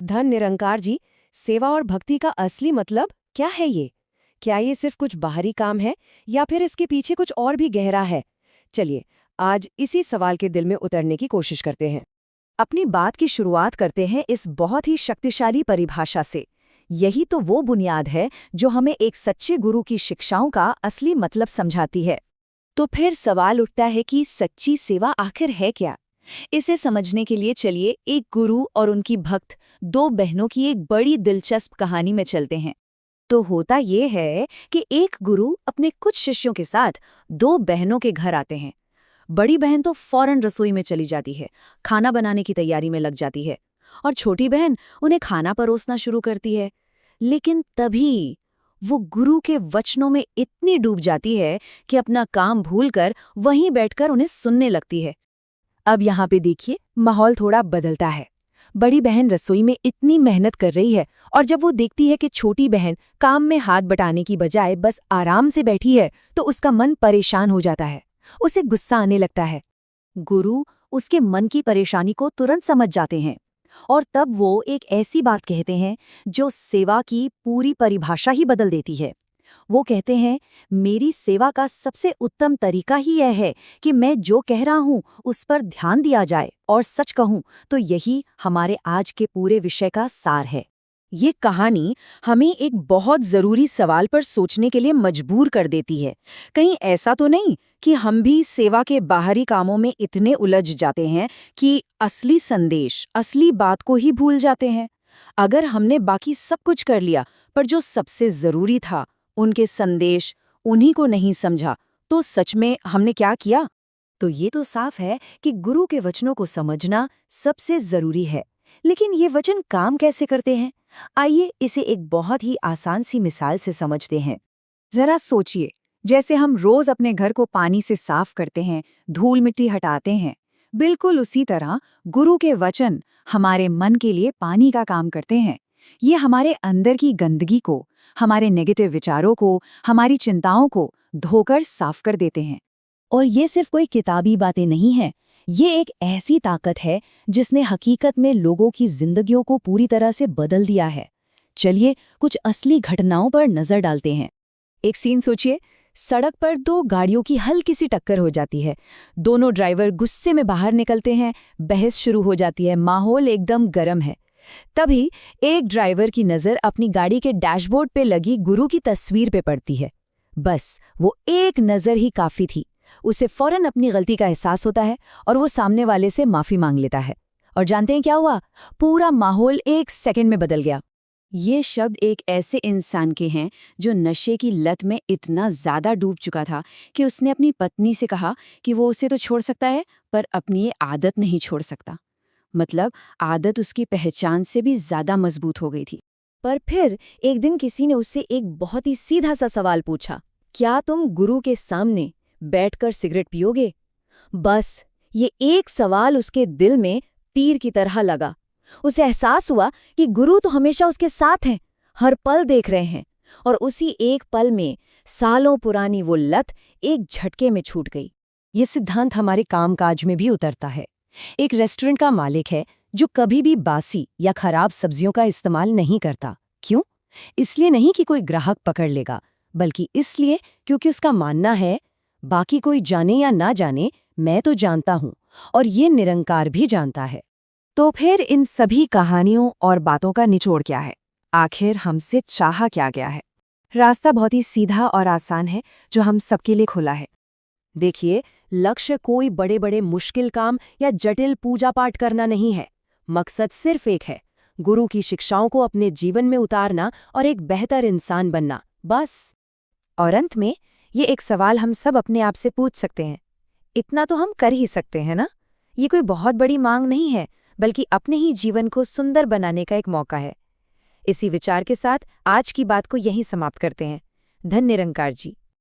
धन निरंकार जी, सेवा और भक्ति का असली मतलब क्या है ये? क्या ये सिर्फ कुछ बाहरी काम है या फिर इसके पीछे कुछ और भी गहरा है? चलिए, आज इसी सवाल के दिल में उतरने की कोशिश करते हैं। अपनी बात की शुरुआत करते हैं इस बहुत ही शक्तिशाली परिभाषा से। यही तो वो बुनियाद है जो हमें एक सच्चे गुरु की शिक्षाओं का असली मतलब समझाती है। तो फिर सवाल उठता है कि सच्ची सेवा आखिर है क्या? इसे समझने के लिए चलिए एक गुरु और उनकी भक्त, दो बहनों की एक बड़ी दिलचस्प कहानी में चलते हैं। तो होता ये है कि एक गुरु अपने कुछ शिष्यों के साथ दो बहनों के घर आते हैं। बड़ी बहन तो फौरन रसोई में चली जाती है, खाना बनाने की तैयारी में लग जाती है, और छोटी बहन उन्हें खाना परोसना शुरू करती है। लेकिन तभी वो गुरु के वचनों में इतनी डूब जाती है कि अपना काम भूलकर वहीं बैठकर उन्हें सुनने लगती है। अब यहाँ पे देखिए, माहौल थोड़ा बदलता है। बड़ी बहन रसोई में इतनी मेहनत कर रही है, और जब वो देखती है कि छोटी बहन काम में हाथ बटाने की बजाय बस आराम से बैठी है, तो उसका मन परेशान हो जाता है। उसे गुस्सा आने लगता है। गुरु उसके मन की परेशानी को तुरंत समझ जाते हैं, और तब वो एक ऐसी बात कहते हैं जो सेवा की पूरी परिभाषा ही बदल देती है। वो कहते हैं, मेरी सेवा का सबसे उत्तम तरीका ही यह है कि मैं जो कह रहा हूँ उस पर ध्यान दिया जाए, और सच कहूँ तो यही हमारे आज के पूरे विषय का सार है। ये कहानी हमें एक बहुत ज़रूरी सवाल पर सोचने के लिए मजबूर कर देती है। कहीं ऐसा तो नहीं कि हम भी सेवा के बाहरी कामों में इतने उलझ जाते हैं कि असली संदेश, असली बात को ही भूल जाते हैं? अगर हमने बाकी सब कुछ कर लिया, पर जो सबसे ज़रूरी था, उनके संदेश, उन्हीं को नहीं समझा, तो सच में हमने क्या किया? तो ये तो साफ है कि गुरु के वचनों को समझना सबसे ज़रूरी है। लेकिन ये वचन काम कैसे करते हैं? आइए इसे एक बहुत ही आसान सी मिसाल से समझते हैं। जरा सोचिए, जैसे हम रोज अपने घर को पानी से साफ करते हैं, धूल मिट्टी हटाते हैं, बिल्कुल उसी तरह गुरु के वचन हमारे मन के लिए पानी का काम करते हैं। ये हमारे अंदर की गंदगी को, हमारे नेगेटिव विचारों को, हमारी चिंताओं को धोकर साफ कर देते हैं। और ये सिर्फ कोई किताबी बातें नहीं हैं। ये एक ऐसी ताकत है जिसने हकीकत में लोगों की जिंदगियों को पूरी तरह से बदल दिया है। चलिए कुछ असली घटनाओं पर नजर डालते हैं। एक सीन सोचिए, सड़क पर दो गाड़ियों की हल्की सी टक्कर हो जाती है। दोनों ड्राइवर गुस्से में बाहर निकलते हैं, बहस शुरू हो जाती है, माहौल एकदम गर्म है। तभी एक ड्राइवर की नज़र अपनी गाड़ी के डैशबोर्ड पे लगी गुरु की तस्वीर पे पड़ती है। बस वो एक नज़र ही काफ़ी थी। उसे फौरन अपनी गलती का एहसास होता है और वो सामने वाले से माफ़ी मांग लेता है। और जानते हैं क्या हुआ? पूरा माहौल एक सेकंड में बदल गया। ये शब्द एक ऐसे इंसान के हैं जो नशे की लत में इतना ज़्यादा डूब चुका था कि उसने अपनी पत्नी से कहा कि वो उसे तो छोड़ सकता है, पर अपनी ये आदत नहीं छोड़ सकता। मतलब आदत उसकी पहचान से भी ज़्यादा मजबूत हो गई थी। पर फिर एक दिन किसी ने उससे एक बहुत ही सीधा सा सवाल पूछा, क्या तुम गुरु के सामने बैठकर सिगरेट पियोगे? बस ये एक सवाल उसके दिल में तीर की तरह लगा। उसे एहसास हुआ कि गुरु तो हमेशा उसके साथ हैं, हर पल देख रहे हैं। और उसी एक पल में सालों पुरानी वो लत एक झटके में छूट गई। ये सिद्धांत हमारे कामकाज में भी उतरता है। एक रेस्टोरेंट का मालिक है जो कभी भी बासी या खराब सब्जियों का इस्तेमाल नहीं करता। क्यों? इसलिए नहीं कि कोई ग्राहक पकड़ लेगा, बल्कि इसलिए क्योंकि उसका मानना है, बाकी कोई जाने या ना जाने, मैं तो जानता हूँ, और ये निरंकार भी जानता है। तो फिर इन सभी कहानियों और बातों का निचोड़ क्या है? आखिर हमसे चाहा क्या गया है? रास्ता बहुत ही सीधा और आसान है, जो हम सबके लिए खुला है। देखिए, लक्ष्य कोई बड़े बड़े मुश्किल काम या जटिल पूजा पाठ करना नहीं है। मकसद सिर्फ एक है, गुरु की शिक्षाओं को अपने जीवन में उतारना और एक बेहतर इंसान बनना, बस। और अंत में ये एक सवाल हम सब अपने आप से पूछ सकते हैं। इतना तो हम कर ही सकते हैं ना? ये कोई बहुत बड़ी मांग नहीं है, बल्कि अपने ही जीवन को सुंदर बनाने का एक मौका है। इसी विचार के साथ आज की बात को यहीं समाप्त करते हैं। धन्य निरंकार जी।